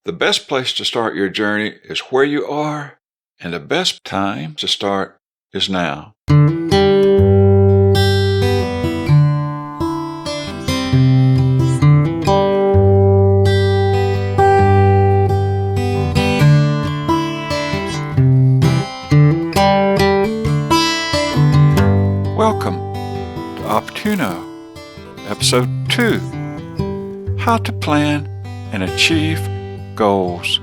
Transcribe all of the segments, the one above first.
The best place to start your journey is where you are, and the best time to start is now. Welcome to Opportuno, Episode 2, How to Plan and Achieve Goals.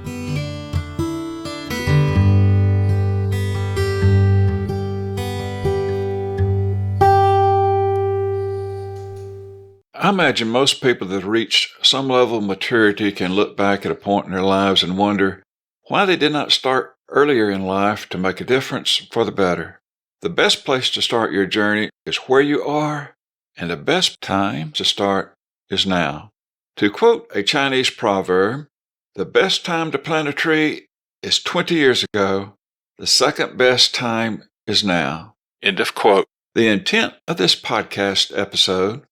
I imagine most people that have reached some level of maturity can look back at a point in their lives and wonder why they did not start earlier in life to make a difference for the better. The best place to start your journey is where you are, and the best time to start is now. To quote a Chinese proverb, the best time to plant a tree is 20 years ago. The second best time is now. End of quote. The intent of this podcast episode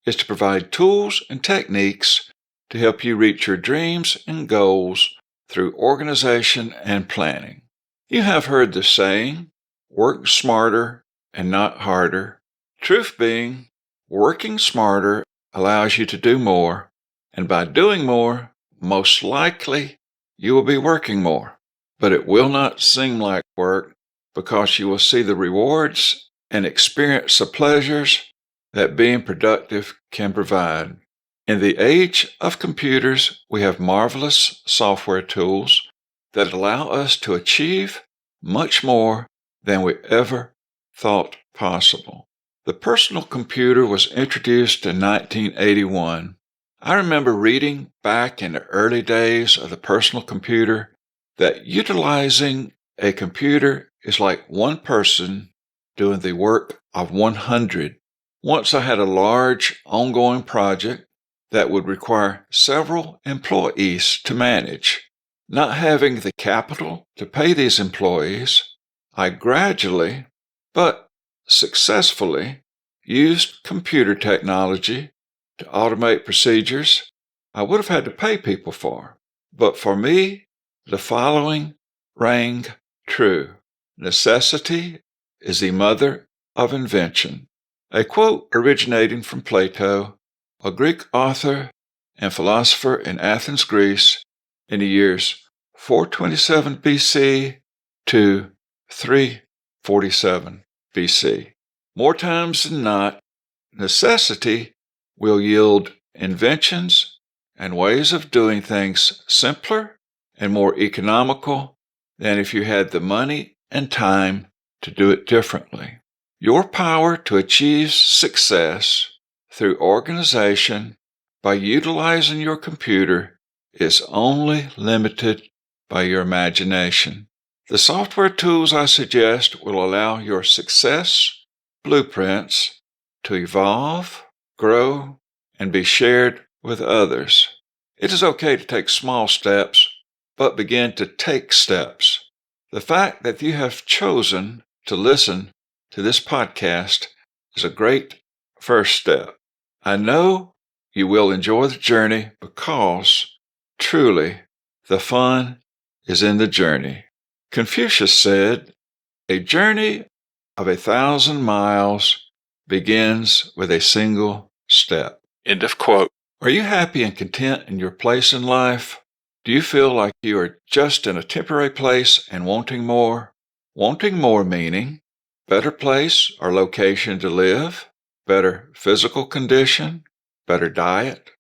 is to provide tools and techniques to help you reach your dreams and goals through organization and planning. You have heard the saying, work smarter and not harder. Truth being, working smarter allows you to do more, and by doing more, most likely you will be working more. But it will not seem like work because you will see the rewards and experience the pleasures that being productive can provide. In the age of computers, we have marvelous software tools that allow us to achieve much more than we ever thought possible. The personal computer was introduced in 1981. I remember reading back in the early days of the personal computer that utilizing a computer is like one person doing the work of 100. Once I had a large ongoing project that would require several employees to manage. Not having the capital to pay these employees, I gradually, but successfully, used computer technology to automate procedures I would have had to pay people for. But for me, the following rang true. Necessity is the mother of invention. A quote originating from Plato, a Greek author and philosopher in Athens, Greece, in the years 427 BC to 347 BC. More times than not, necessity will yield inventions and ways of doing things simpler and more economical than if you had the money and time to do it differently. Your power to achieve success through organization by utilizing your computer is only limited by your imagination. The software tools I suggest will allow your success blueprints to evolve, grow, and be shared with others. It is okay to take small steps, but begin to take steps. The fact that you have chosen to listen to this podcast is a great first step. I know you will enjoy the journey because, truly, the fun is in the journey. Confucius said, "A journey of 1,000 miles begins with a single step." End of quote. Are you happy and content in your place in life? Do you feel like you are just in a temporary place and wanting more? Wanting more meaning better place or location to live, better physical condition, better diet,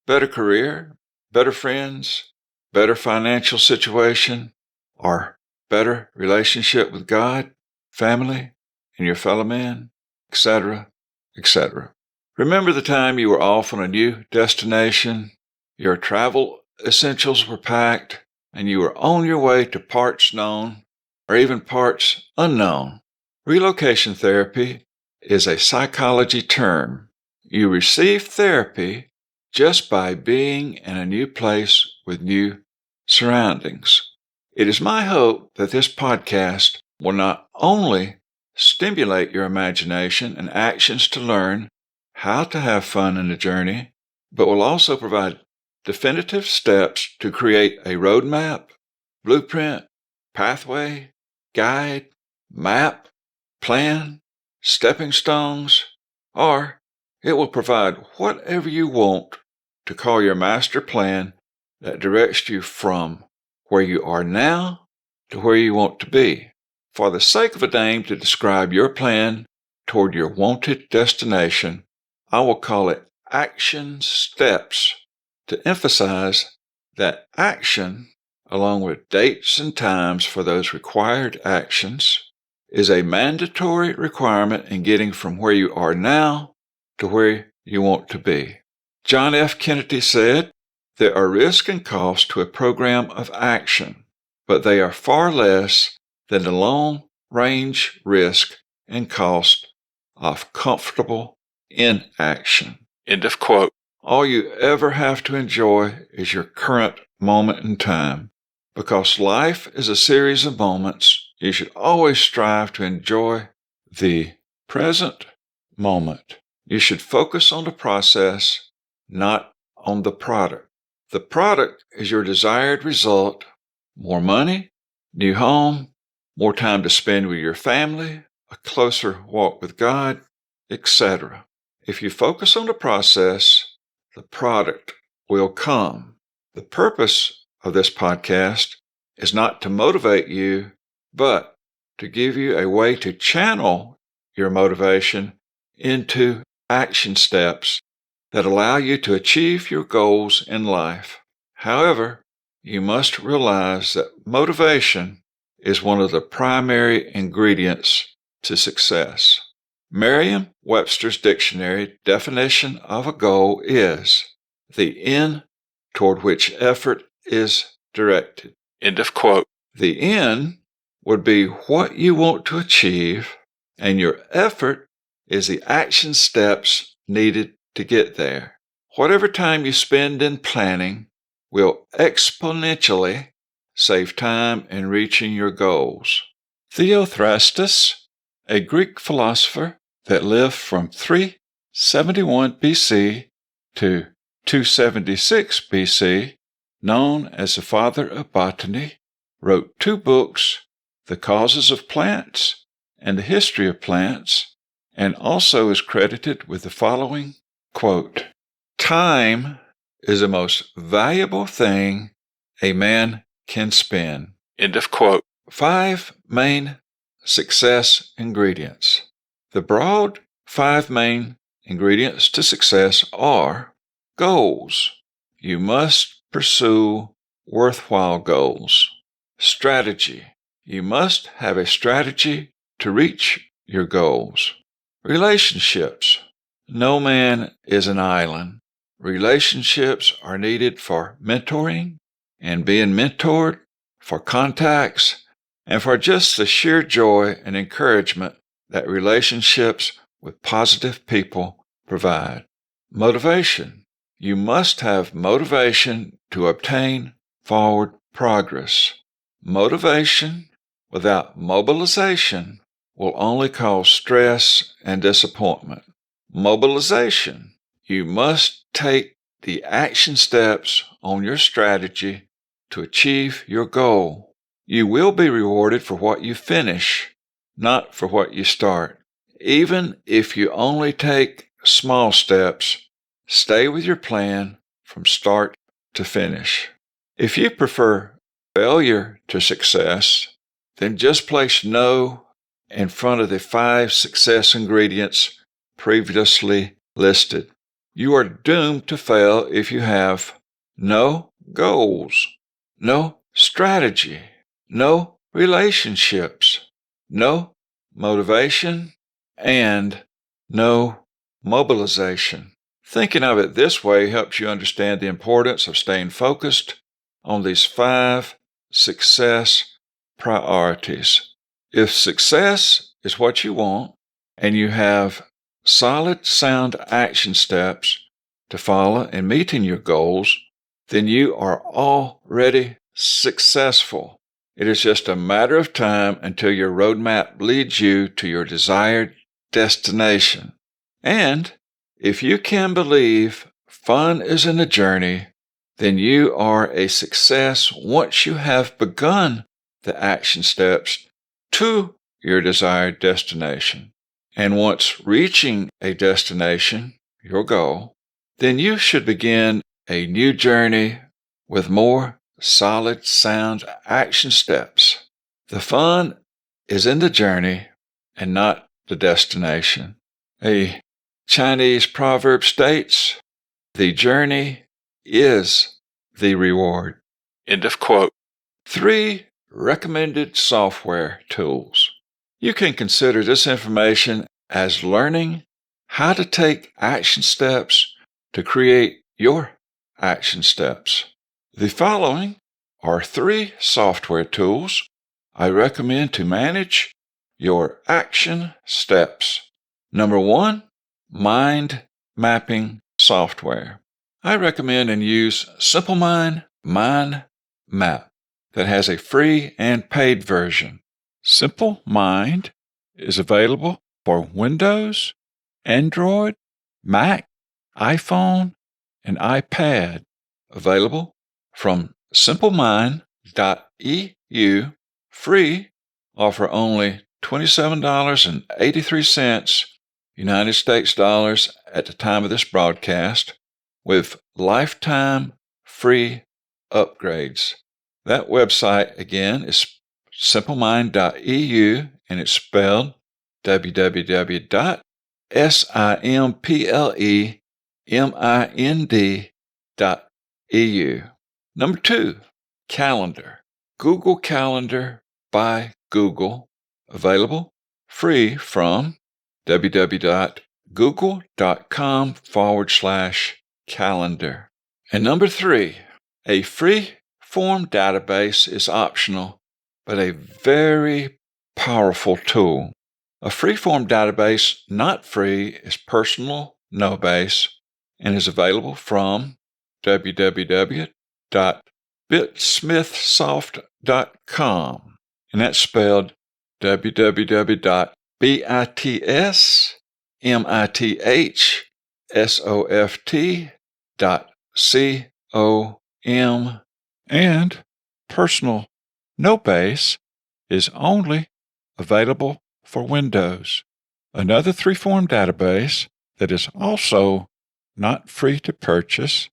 better career, better friends, better financial situation, or better relationship with God, family, and your fellow men, etc., etc. Remember the time you were off on a new destination, your travel essentials were packed, and you were on your way to parts known or even parts unknown. Relocation therapy is a psychology term. You receive therapy just by being in a new place with new surroundings. It is my hope that this podcast will not only stimulate your imagination and actions to learn how to have fun in the journey, but will also provide definitive steps to create a roadmap, blueprint, pathway, guide, map, plan, stepping stones, or it will provide whatever you want to call your master plan that directs you from where you are now to where you want to be. For the sake of a name to describe your plan toward your wanted destination, I will call it action steps to emphasize that action, along with dates and times for those required actions, is a mandatory requirement in getting from where you are now to where you want to be. John F. Kennedy said, "There are risks and costs to a program of action, but they are far less than the long-range risk and cost of comfortable inaction." End of quote. All you ever have to enjoy is your current moment in time. Because life is a series of moments, you should always strive to enjoy the present moment. You should focus on the process, not on the product. The product is your desired result: more money, new home, more time to spend with your family, a closer walk with God, etc. If you focus on the process, the product will come. The purpose of this podcast is not to motivate you, but to give you a way to channel your motivation into action steps that allow you to achieve your goals in life. However, you must realize that motivation is one of the primary ingredients to success. Merriam-Webster's dictionary definition of a goal is the end toward which effort is directed. End of quote. The end would be what you want to achieve, and your effort is the action steps needed to get there. Whatever time you spend in planning will exponentially save time in reaching your goals. Theophrastus, a Greek philosopher that lived from 371 BC to 276 BC, known as the father of botany, wrote 2 books, The Causes of Plants and the History of Plants, and also is credited with the following quote: "Time is the most valuable thing a man can spend." End of quote. 5 main success ingredients. The broad 5 main ingredients to success are goals. You must pursue worthwhile goals. Strategy. You must have a strategy to reach your goals. Relationships. No man is an island. Relationships are needed for mentoring and being mentored, for contacts, and for just the sheer joy and encouragement that relationships with positive people provide. Motivation. You must have motivation to obtain forward progress. Motivation without mobilization will only cause stress and disappointment. Mobilization. You must take the action steps on your strategy to achieve your goal. You will be rewarded for what you finish, not for what you start. Even if you only take small steps, stay with your plan from start to finish. If you prefer failure to success, then just place no in front of the 5 success ingredients previously listed. You are doomed to fail if you have no goals, no strategy, no relationships, no motivation, and no mobilization. Thinking of it this way helps you understand the importance of staying focused on these 5 success priorities. If success is what you want, and you have solid, sound action steps to follow in meeting your goals, then you are already successful. It is just a matter of time until your roadmap leads you to your desired destination. And if you can believe fun is in the journey, then you are a success once you have begun the action steps to your desired destination. And once reaching a destination, your goal, then you should begin a new journey with more solid, sound action steps. The fun is in the journey and not the destination. A Chinese proverb states, "The journey is the reward." End of quote. 3 recommended software tools. You can consider this information as learning how to take action steps to create your action steps. The following are 3 software tools I recommend to manage your action steps. Number 1, mind mapping software. I recommend and use SimpleMind Mind Map that has a free and paid version. SimpleMind is available for Windows, Android, Mac, iPhone, and iPad. Available from SimpleMind.eu, free, or for only $27.83 United States dollars at the time of this broadcast, with lifetime free upgrades. That website again is SimpleMind.eu, and it's spelled www.simplemInd.eu. Number 2, Calendar. Google Calendar by Google, available free from www.google.com/calendar. And number 3, a free form database is optional, but a very powerful tool. A free-form database not free is Personal NoBase and is available from www.bitsmithsoft.com, and that's spelled www.bitsmithsoft.com. And Personal NoBase is only available for Windows. Another 3-form database that is also not free to purchase,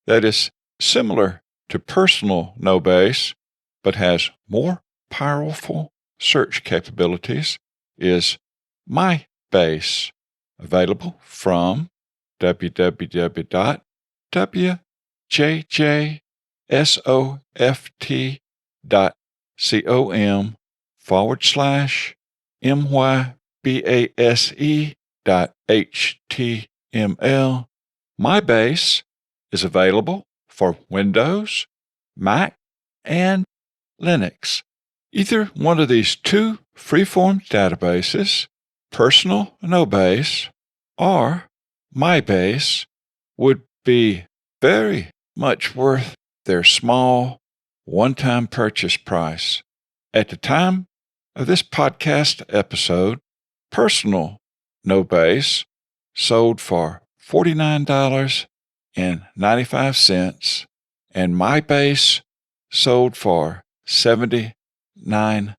that is similar to Personal NoBase but has more powerful search capabilities, is MyBase, available from www.jjsoft.com/mybase.html. MyBase is available for Windows, Mac, and Linux. Either one of these 2 free-form databases, Personal NoBase or MyBase, would be very much worth their small one-time purchase price. At the time of this podcast episode, Personal NoBase sold for $49.95, and MyBase sold for $79.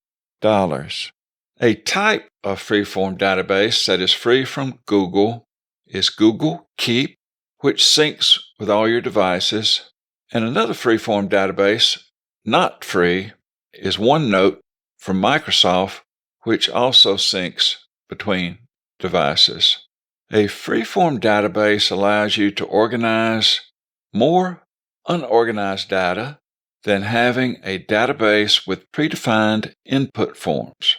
A type of free-form database that is free from Google is Google Keep, which syncs with all your devices. And another free-form database, not free, is OneNote from Microsoft, which also syncs between devices. A free-form database allows you to organize more unorganized data than having a database with predefined input forms.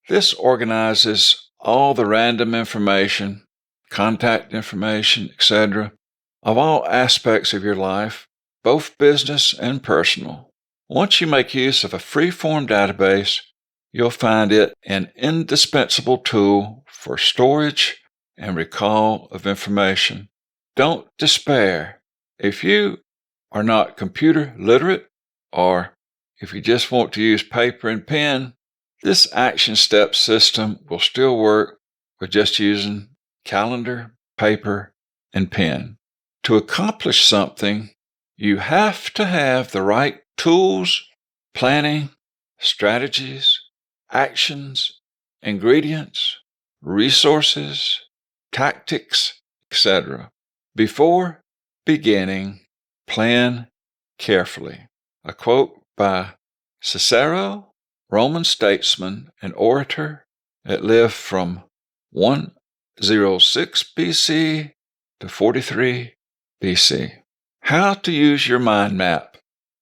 This organizes all the random information, contact information, etc., of all aspects of your life, both business and personal. Once you make use of a free-form database, you'll find it an indispensable tool for storage and recall of information. Don't despair. If you are not computer literate, or if you just want to use paper and pen, this action step system will still work with just using calendar, paper, and pen. To accomplish something, You have to have the right tools, planning, strategies, actions, ingredients, resources, tactics, etc. Before beginning, plan carefully. A quote by Cicero, Roman statesman and orator that lived from 106 BC to 43 BC. How to use your mind map.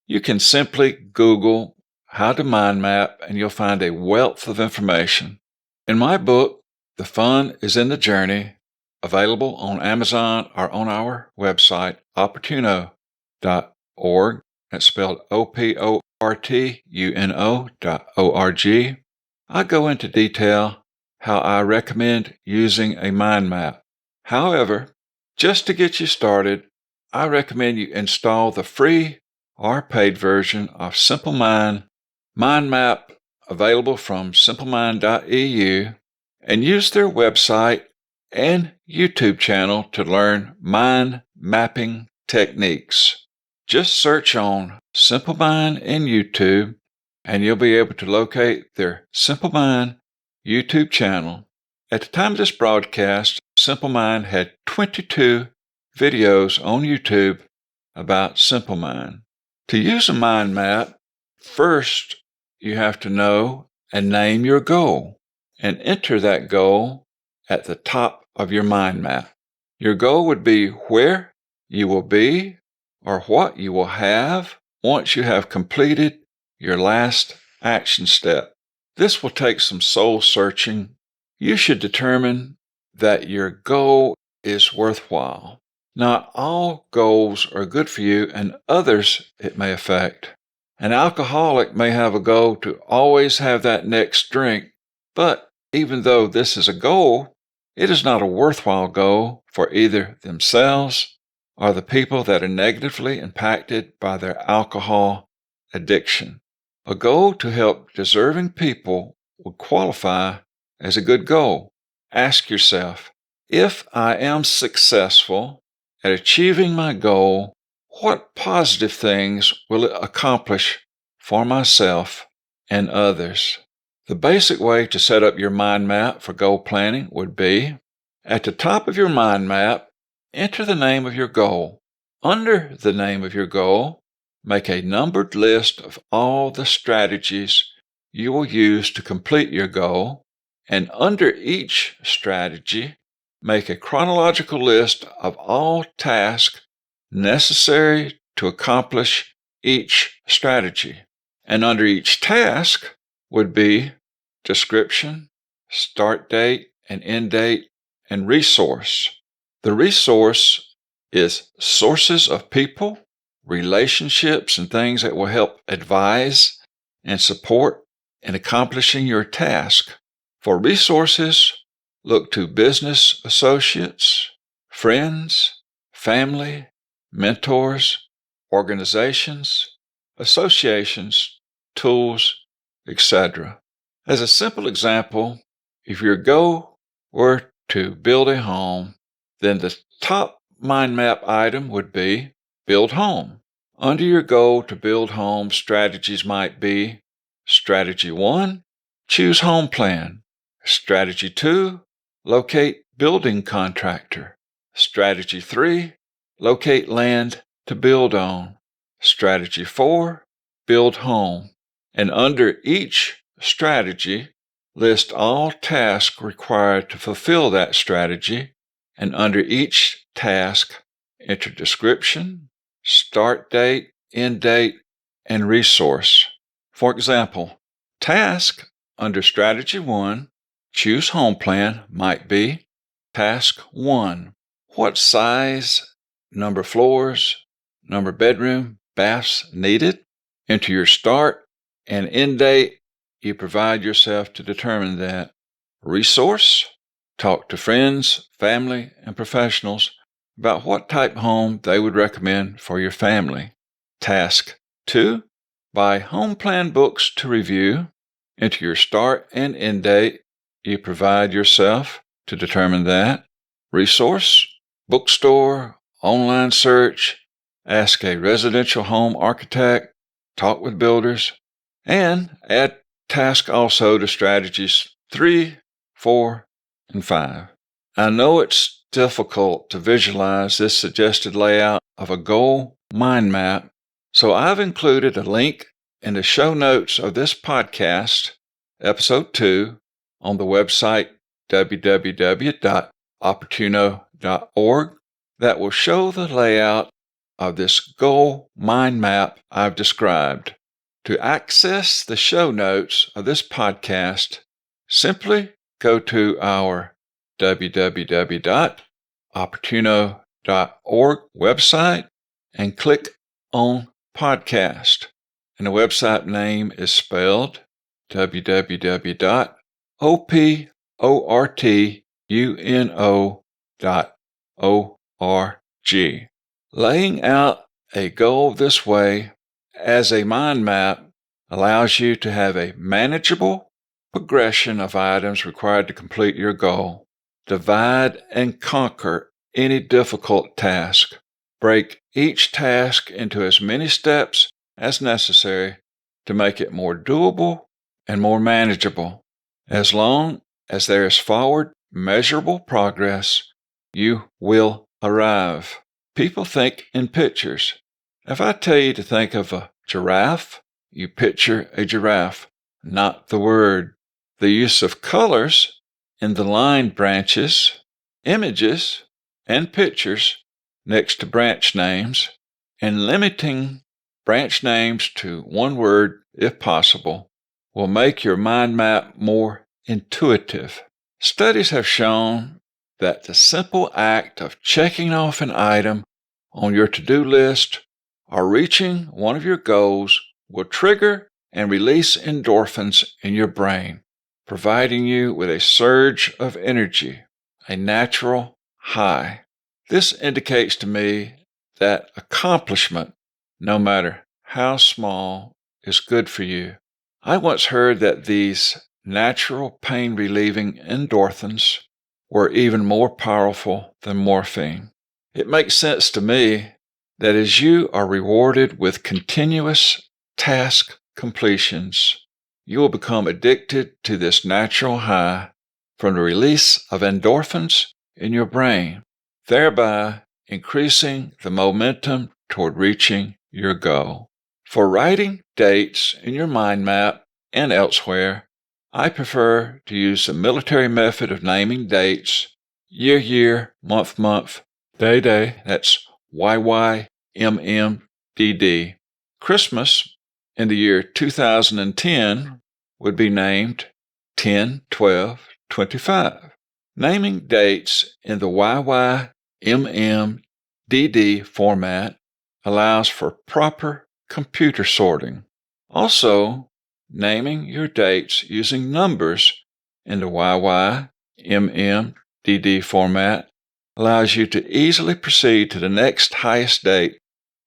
You can simply Google how to mind map and you'll find a wealth of information. In my book, The Fun is in the Journey, available on Amazon or on our website, opportuno.org. That's spelled OPORTUNO.org. I go into detail how I recommend using a mind map. However, just to get you started, I recommend you install the free or paid version of Simple Mind Map available from simplemind.eu and use their website and YouTube channel to learn mind mapping techniques. Just search on Simple Mind in YouTube and you'll be able to locate their Simple Mind YouTube channel. At the time of this broadcast, Simple Mind had 22 videos on YouTube about Simple Mind. To use a mind map, first you have to know and name your goal and enter that goal at the top of your mind map. Your goal would be where you will be or what you will have once you have completed your last action step. This will take some soul searching. You should determine that your goal is worthwhile. Not all goals are good for you and others it may affect. An alcoholic may have a goal to always have that next drink, but even though this is a goal, it is not a worthwhile goal for either themselves or the people that are negatively impacted by their alcohol addiction. A goal to help deserving people would qualify as a good goal. Ask yourself, if I am successful at achieving my goal, what positive things will it accomplish for myself and others? The basic way to set up your mind map for goal planning would be, at the top of your mind map, enter the name of your goal. Under the name of your goal, make a numbered list of all the strategies you will use to complete your goal, and under each strategy, make a chronological list of all tasks necessary to accomplish each strategy. And under each task would be description, start date and end date, and resource. The resource is sources of people, relationships, and things that will help advise and support in accomplishing your task. For resources, look to business associates, friends, family, mentors, organizations, associations, tools, etc. As a simple example, if your goal were to build a home, then the top mind map item would be build home. Under your goal to build home, strategies might be Strategy 1, choose home plan. Strategy 2, locate building contractor. Strategy 3, locate land to build on. Strategy 4, build home. And under each strategy, list all tasks required to fulfill that strategy, and under each task, enter description, start date, end date, and resource. For example, task under Strategy 1, choose home plan, might be Task 1. What size, number floors, number bedroom, baths needed? Enter your start and end date. You provide yourself to determine that. Resource, talk to friends, family, and professionals about what type home they would recommend for your family. Task 2, buy home plan books to review. Enter your start and end date. You provide yourself to determine that. Resource, bookstore, online search, ask a residential home architect, talk with builders, and add tasks also to strategies 3, 4, and 5. I know it's difficult to visualize this suggested layout of a goal mind map, so I've included a link in the show notes of this podcast, episode 2, on the website www.opportuno.org that will show the layout of this goal mind map I've described. To access the show notes of this podcast, simply go to our www.opportuno.org website and click on podcast. And the website name is spelled www.opportuno.org. Laying out a goal this way as a mind map allows you to have a manageable progression of items required to complete your goal. Divide and conquer any difficult task. Break each task into as many steps as necessary to make it more doable and more manageable. As long as there is forward, measurable progress, you will arrive. People think in pictures. If I tell you to think of a giraffe, you picture a giraffe, not the word. The use of colors in the line branches, images, and pictures next to branch names, and limiting branch names to one word if possible, will make your mind map more intuitive. Studies have shown that the simple act of checking off an item on your to-do list or reaching one of your goals will trigger and release endorphins in your brain, providing you with a surge of energy, a natural high. This indicates to me that accomplishment, no matter how small, is good for you. I once heard that these natural pain-relieving endorphins were even more powerful than morphine. It makes sense to me that as you are rewarded with continuous task completions, you will become addicted to this natural high from the release of endorphins in your brain, thereby increasing the momentum toward reaching your goal. For writing dates in your mind map and elsewhere, I prefer to use the military method of naming dates: year, month, day, that's YYMMDD. Christmas in the year 2010 would be named 10/12/25. Naming dates in the YYMMDD format allows for proper computer sorting. Also, naming your dates using numbers in the YYMMDD format allows you to easily proceed to the next highest date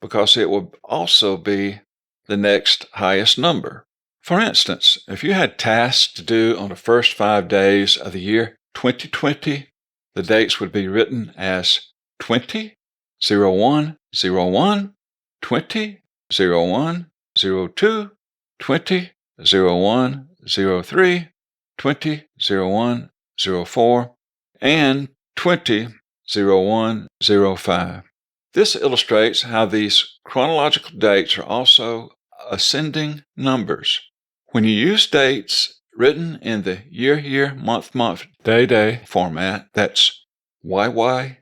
because it will also be the next highest number. For instance, if you had tasks to do on the first 5 days of the year 2020, the dates would be written as 20/01/01, 20/01/02, 20/01/03, 20/01/04, and 20/01/05. This illustrates how these chronological dates are also ascending numbers. When you use dates written in the year, month, day format, that's YYMMDD,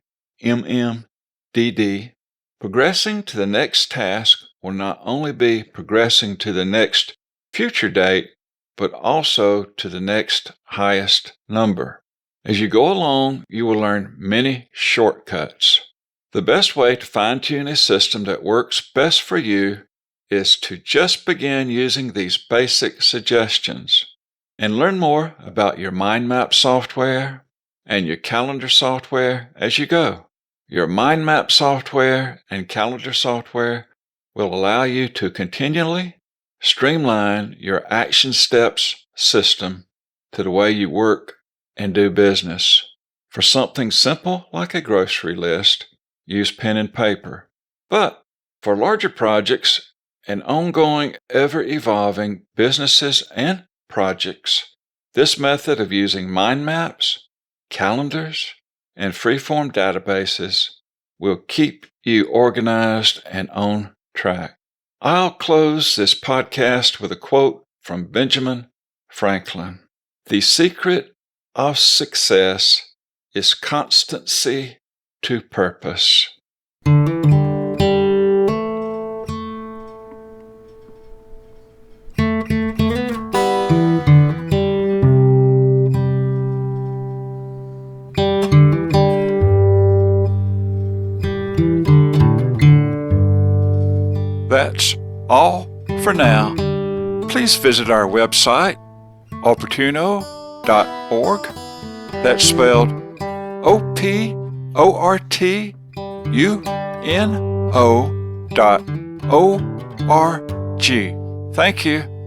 progressing to the next task will not only be progressing to the next future date, but also to the next highest number. As you go along, you will learn many shortcuts. The best way to fine-tune a system that works best for you is to just begin using these basic suggestions and learn more about your mind map software and your calendar software as you go. Your mind map software and calendar software will allow you to continually streamline your action steps system to the way you work and do business. For something simple like a grocery list, use pen and paper. But For larger projects and ongoing, ever-evolving businesses and projects, this method of using mind maps, calendars, and freeform databases will keep you organized and on track. I'll close this podcast with a quote from Benjamin Franklin. The secret of success is constancy to purpose. That's all for now. Please visit our website, Oportuno.org. That's spelled Oportuno.org. Thank you.